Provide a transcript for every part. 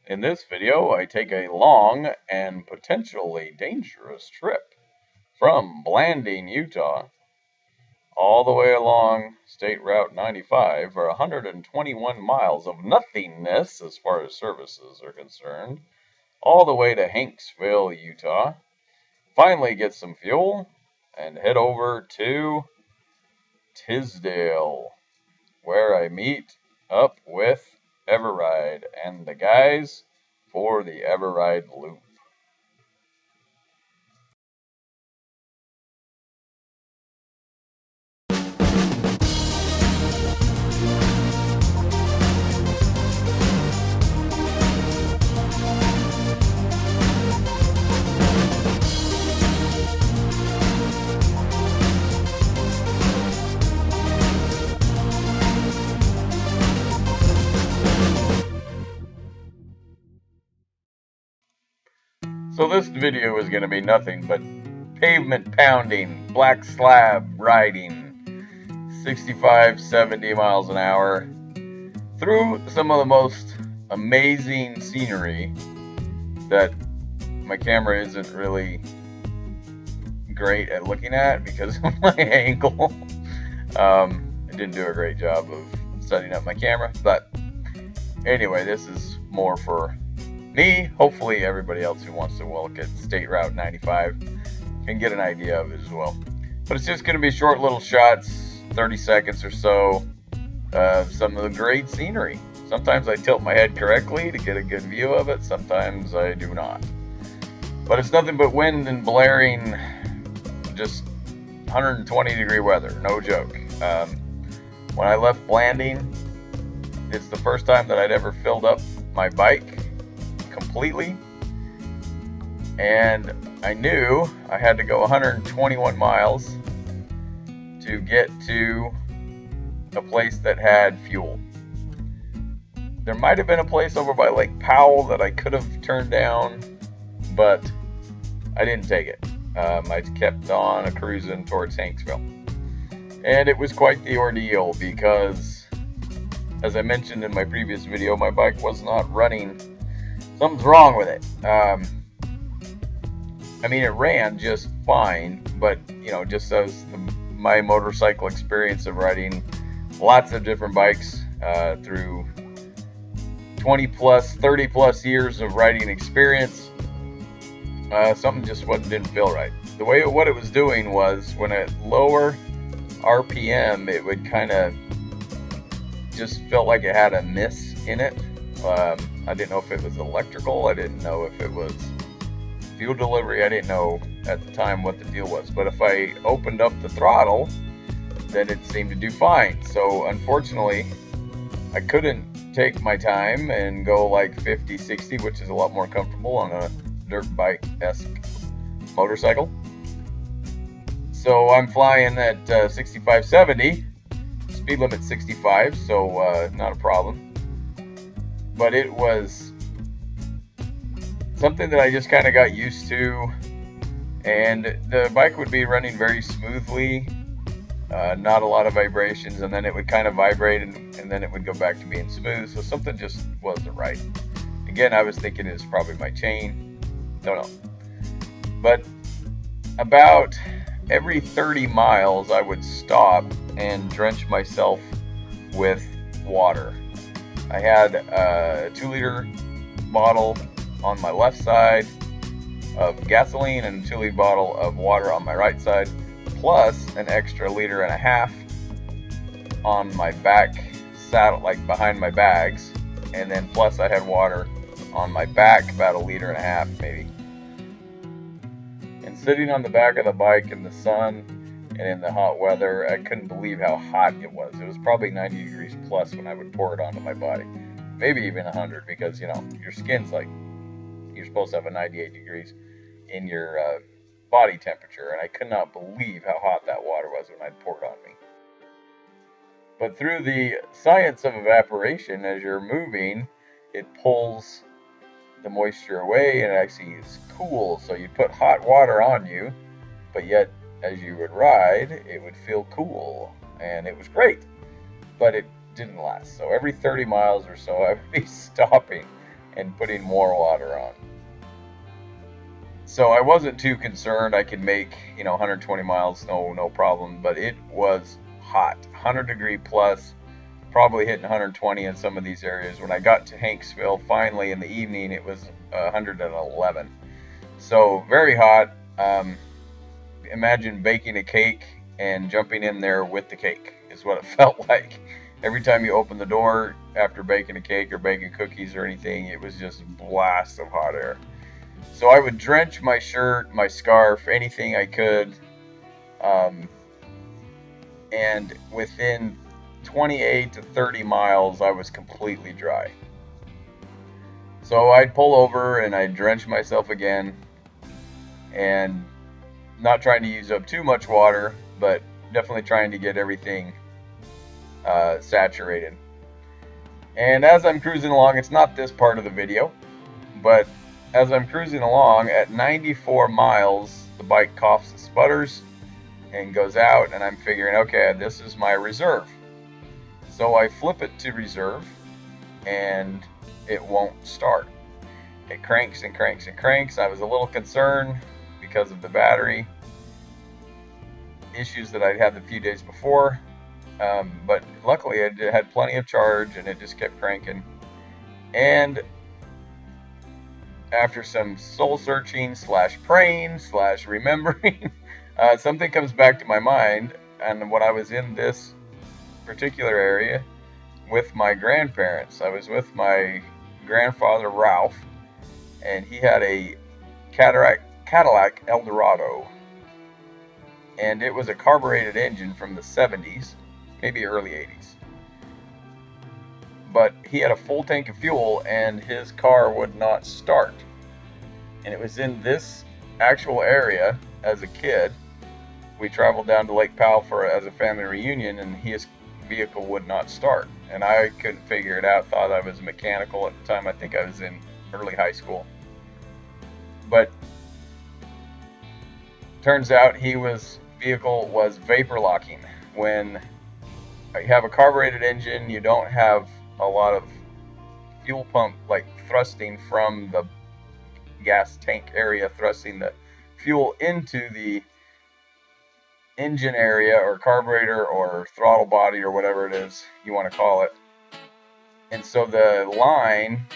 In this video, I take a long and potentially dangerous trip from Blanding, Utah, all the way along State Route 95 for 121 miles of nothingness as far as services are concerned, all the way to Hanksville, Utah. Finally get some fuel and head over to Tisdale, where I meet up with Everride and the guys for the Everride Loop. So this video is going to be nothing but pavement pounding, black slab riding, 65, 70 miles an hour through some of the most amazing scenery that my camera isn't really great at looking at because of my angle. I didn't do a great job of setting up my camera, but anyway, this is more for me. Hopefully everybody else who wants to look at State Route 95 can get an idea of it as well. But it's just going to be short little shots, 30 seconds or so, of some of the great scenery. Sometimes I tilt my head correctly to get a good view of it, sometimes I do not. But it's nothing but wind and blaring, just 120 degree weather, no joke. When I left Blanding, it's the first time that I'd ever filled up my bike completely, and I knew I had to go 121 miles to get to a place that had fuel. There might have been a place over by Lake Powell that I could have turned down, but I didn't take it. I kept on cruising towards Hanksville, and it was quite the ordeal because, as I mentioned in my previous video, my bike was not running. Something's wrong with it. I mean, it ran just fine, but just as my motorcycle experience of riding lots of different bikes through 20 plus, 30 plus years of riding experience, something just didn't feel right. What it was doing was, when at lower RPM, it would kind of just felt like it had a miss in it. I didn't know if it was electrical. I didn't know if it was fuel delivery. I didn't know at the time what the deal was. But if I opened up the throttle, then it seemed to do fine. So unfortunately, I couldn't take my time and go like 50, 60, which is a lot more comfortable on a dirt bike-esque motorcycle. So I'm flying at 65, 70. Speed limit 65, so not a problem. But it was something that I just kind of got used to, and the bike would be running very smoothly, not a lot of vibrations, and then it would kind of vibrate, and then it would go back to being smooth. So something just wasn't right. Again, I was thinking it was probably my chain. Don't know. But about every 30 miles, I would stop and drench myself with water. I had a 2-liter bottle on my left side of gasoline and a 2-liter bottle of water on my right side, plus an extra 1.5 liters on my back saddle, like behind my bags, and then plus I had water on my back, about 1.5 liters maybe. And sitting on the back of the bike in the sun and in the hot weather, I couldn't believe how hot it was. It was probably 90 degrees plus when I would pour it onto my body. Maybe even 100, because, your skin's like, you're supposed to have a 98 degrees in your body temperature. And I could not believe how hot that water was when I'd pour it on me. But through the science of evaporation, as you're moving, it pulls the moisture away and it actually is cool. So you put hot water on you, but yet as you would ride, it would feel cool, and it was great, but it didn't last. So every 30 miles or so, I would be stopping and putting more water on. So I wasn't too concerned. I could make, 120 miles, no problem, but it was hot, 100-degree plus, probably hitting 120 in some of these areas. When I got to Hanksville, finally in the evening, it was 111. So very hot. Imagine baking a cake and jumping in there with the cake is what it felt like. Every time you open the door after baking a cake or baking cookies or anything, it was just blasts of hot air. So I would drench my shirt, my scarf, anything I could. And within 28 to 30 miles, I was completely dry. So I'd pull over and I'd drench myself again, and not trying to use up too much water, but definitely trying to get everything saturated. And as I'm cruising along, it's not this part of the video, but as I'm cruising along at 94 miles, the bike coughs and sputters and goes out, and I'm figuring, okay, this is my reserve. So I flip it to reserve, and it won't start. It cranks and cranks and cranks. I was a little concerned because of the battery issues that I'd had the few days before, but luckily I had plenty of charge, and it just kept cranking. And after some soul searching / praying / remembering, something comes back to my mind. And when I was in this particular area with my grandparents, I was with my grandfather Ralph, and he had a Cadillac Eldorado, and it was a carbureted engine from the 70s, maybe early 80s. But he had a full tank of fuel, and his car would not start. And it was in this actual area as a kid. We traveled down to Lake Powell as a family reunion, and his vehicle would not start. And I couldn't figure it out, thought I was mechanical at the time. I think I was in early high school. But turns out vehicle was vapor locking. When you have a carbureted engine, you don't have a lot of fuel pump thrusting from the gas tank area, thrusting the fuel into the engine area or carburetor or throttle body or whatever it is you want to call it. And so the line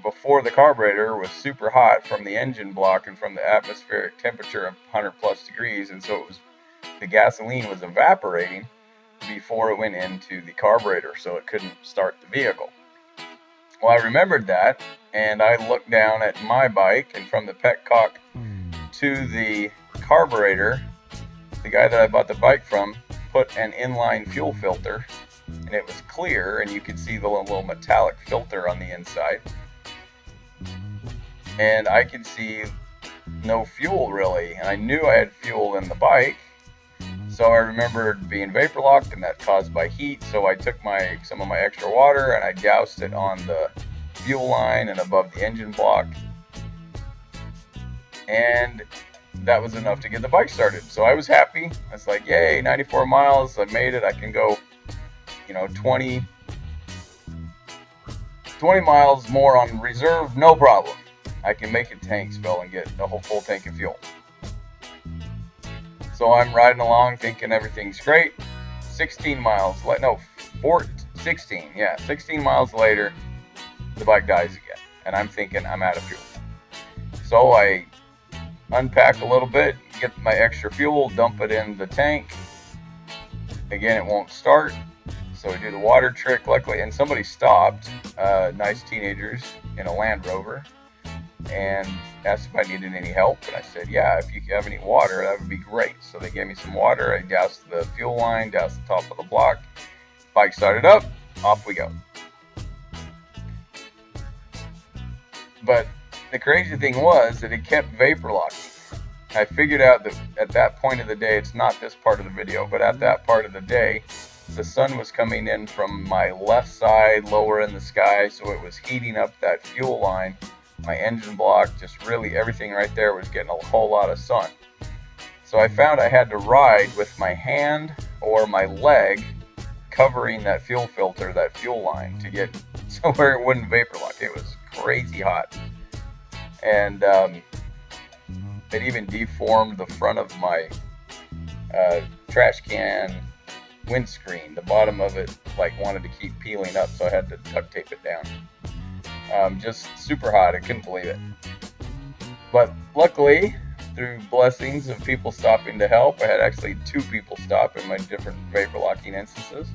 before the carburetor was super hot from the engine block and from the atmospheric temperature of 100 plus degrees, and so the gasoline was evaporating before it went into the carburetor, so it couldn't start the vehicle. Well, I remembered that, and I looked down at my bike, and from the petcock to the carburetor, the guy that I bought the bike from put an inline fuel filter, and it was clear, and you could see the little metallic filter on the inside. And I could see no fuel really, and I knew I had fuel in the bike. So I remembered being vapor locked, and that caused by heat. So I took some of my extra water and I doused it on the fuel line and above the engine block, and that was enough to get the bike started. So I was happy. I was like, yay, 94 miles, I made it. I can go 20 miles more on reserve, no problem. I can make it to Hanksville and get a whole full tank of fuel. So I'm riding along thinking everything's great. 16 miles later, the bike dies again. And I'm thinking I'm out of fuel. So I unpack a little bit, get my extra fuel, dump it in the tank. Again, it won't start. So I do the water trick, luckily, and somebody stopped, nice teenagers in a Land Rover, and asked if I needed any help. And I said, yeah, if you have any water, that would be great. So they gave me some water. I doused the fuel line, doused the top of the block. Bike started up, off we go. But the crazy thing was that it kept vapor locking. I figured out that at that point of the day, it's not this part of the video, but at that part of the day, the sun was coming in from my left side, lower in the sky, so it was heating up that fuel line. My engine block, just really everything right there was getting a whole lot of sun. So I found I had to ride with my hand or my leg covering that fuel filter, that fuel line, to get so where it wouldn't vapor lock. It was crazy hot, and it even deformed the front of my trash can windscreen. The bottom of it like wanted to keep peeling up, so I had to duct tape it down. Just super hot. I couldn't believe it. But luckily, through blessings of people stopping to help, I had actually 2 people stop in my different vapor locking instances.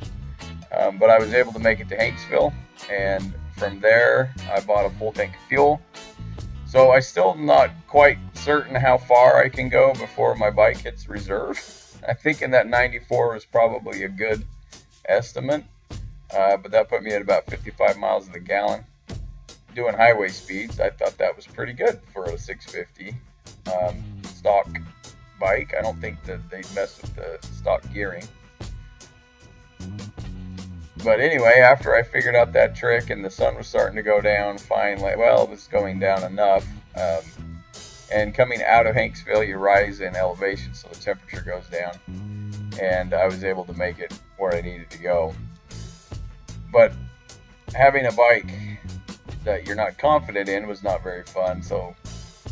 But I was able to make it to Hanksville, and from there I bought a full tank of fuel. So I'm still not quite certain how far I can go before my bike hits reserve. I'm thinking that 94 is probably a good estimate, but that put me at about 55 miles to the gallon. Doing highway speeds, I thought that was pretty good for a 650 stock bike. I don't think that they mess with the stock gearing. But anyway, after I figured out that trick and the sun was starting to go down, finally, well, it was going down enough. And coming out of Hanksville, you rise in elevation, so the temperature goes down. And I was able to make it where I needed to go. But having a bike that you're not confident in was not very fun. So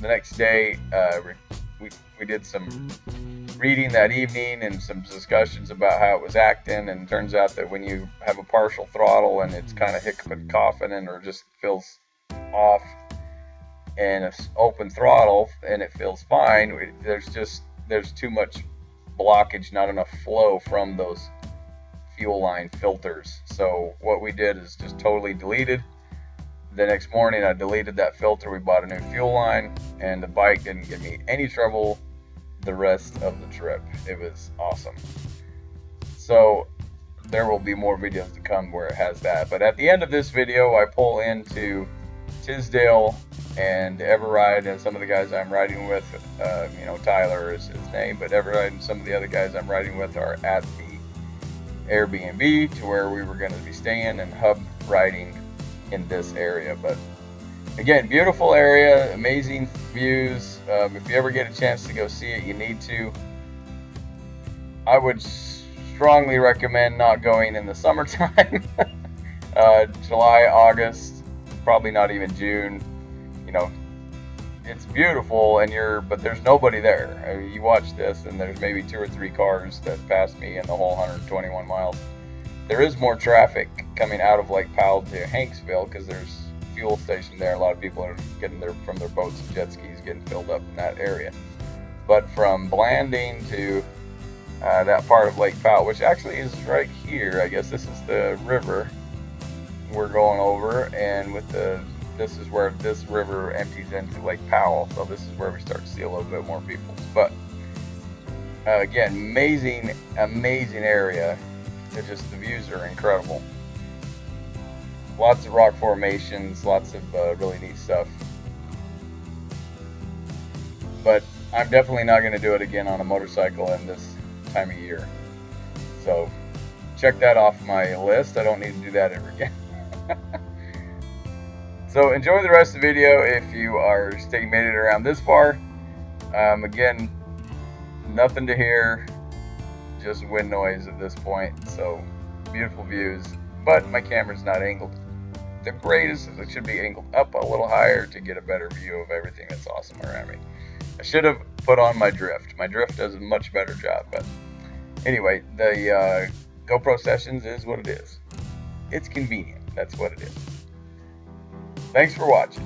the next day, we did some reading that evening and some discussions about how it was acting, and it turns out that when you have a partial throttle and it's kind of hiccuping, coughing, or just feels off, and it's open throttle and it feels fine, there's too much blockage, not enough flow from those fuel line filters. So what we did is just totally deleted. The next morning I deleted that filter, we bought a new fuel line, and the bike didn't give me any trouble the rest of the trip. It was awesome. So there will be more videos to come where it has that. But at the end of this video, I pull into Tisdale and Everride, and some of the guys I'm riding with, Tyler is his name, but Everride and some of the other guys I'm riding with are at the Airbnb to where we were going to be staying and hub riding in this area. But again, beautiful area, amazing views. If you ever get a chance to go see it, you need to. I would strongly recommend not going in the summertime. July, August, probably not even June. It's beautiful, but there's nobody there. I mean, you watch this and there's maybe 2 or 3 cars that passed me in the whole 121 miles. There is more traffic coming out of Lake Powell to Hanksville because there's a fuel station there. A lot of people are getting there from their boats and jet skis, getting filled up in that area. But from Blanding to that part of Lake Powell, which actually is right here, I guess this is the river we're going over, and this is where this river empties into Lake Powell, so this is where we start to see a little bit more people. But again, amazing area. The views are incredible. Lots of rock formations, lots of really neat stuff. But I'm definitely not going to do it again on a motorcycle in this time of year. So check that off my list. I don't need to do that ever again. So enjoy the rest of the video if you are made it around this far. Again, nothing to hear, just wind noise at this point. So beautiful views, but my camera's not angled the greatest. It should be angled up a little higher to get a better view of everything that's awesome around me. I should have put on my drift. My drift does a much better job. But anyway, the GoPro Sessions is what it is. It's convenient. That's what it is. Thanks for watching.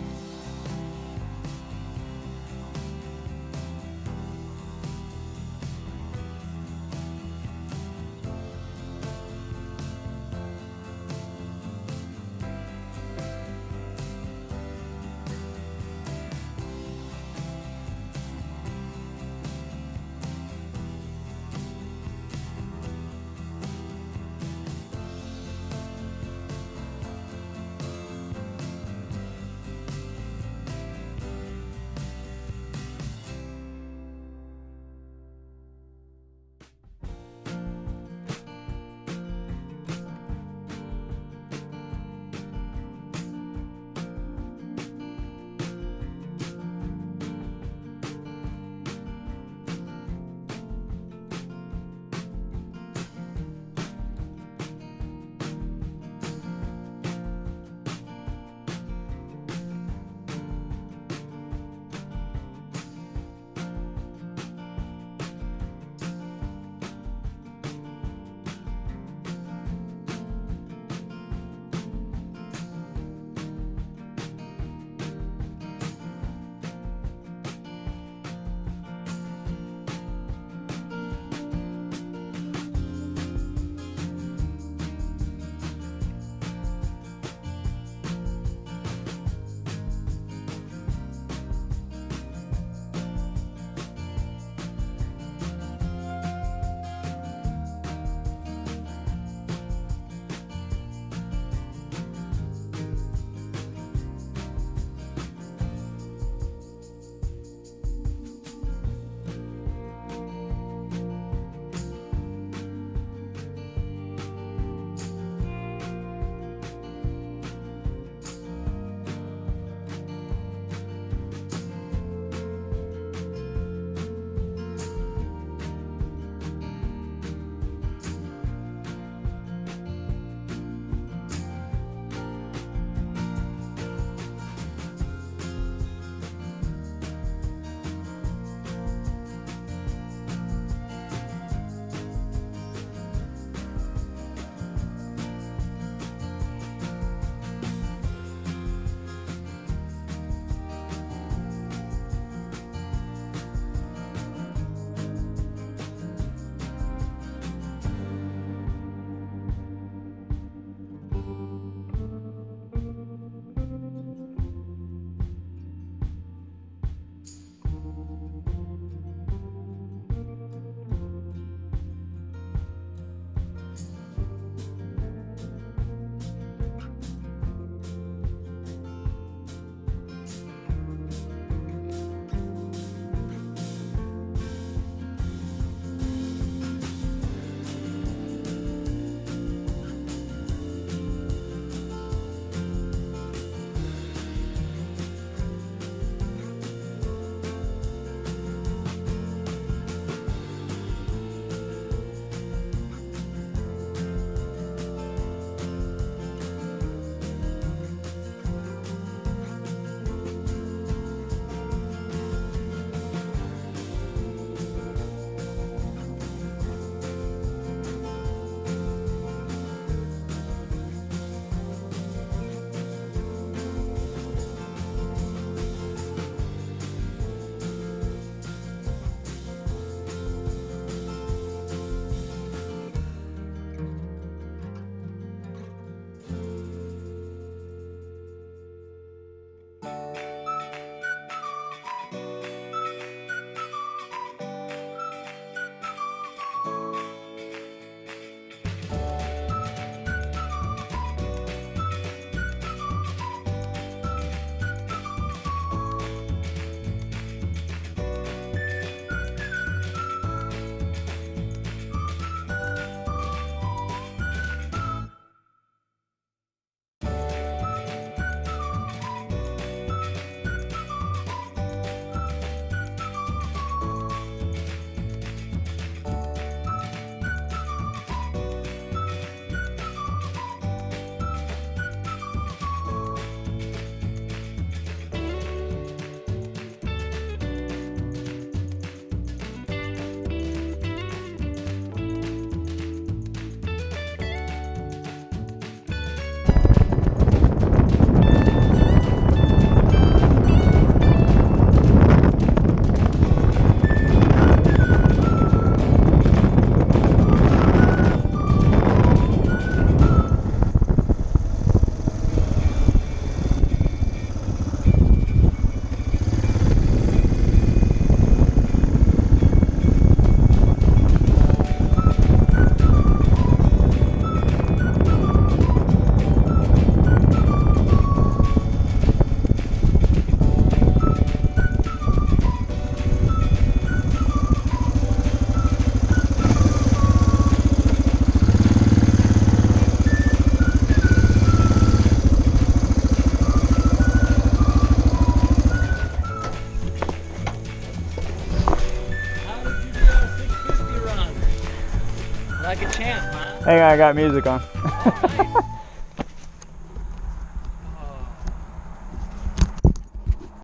Hang on, I got music on.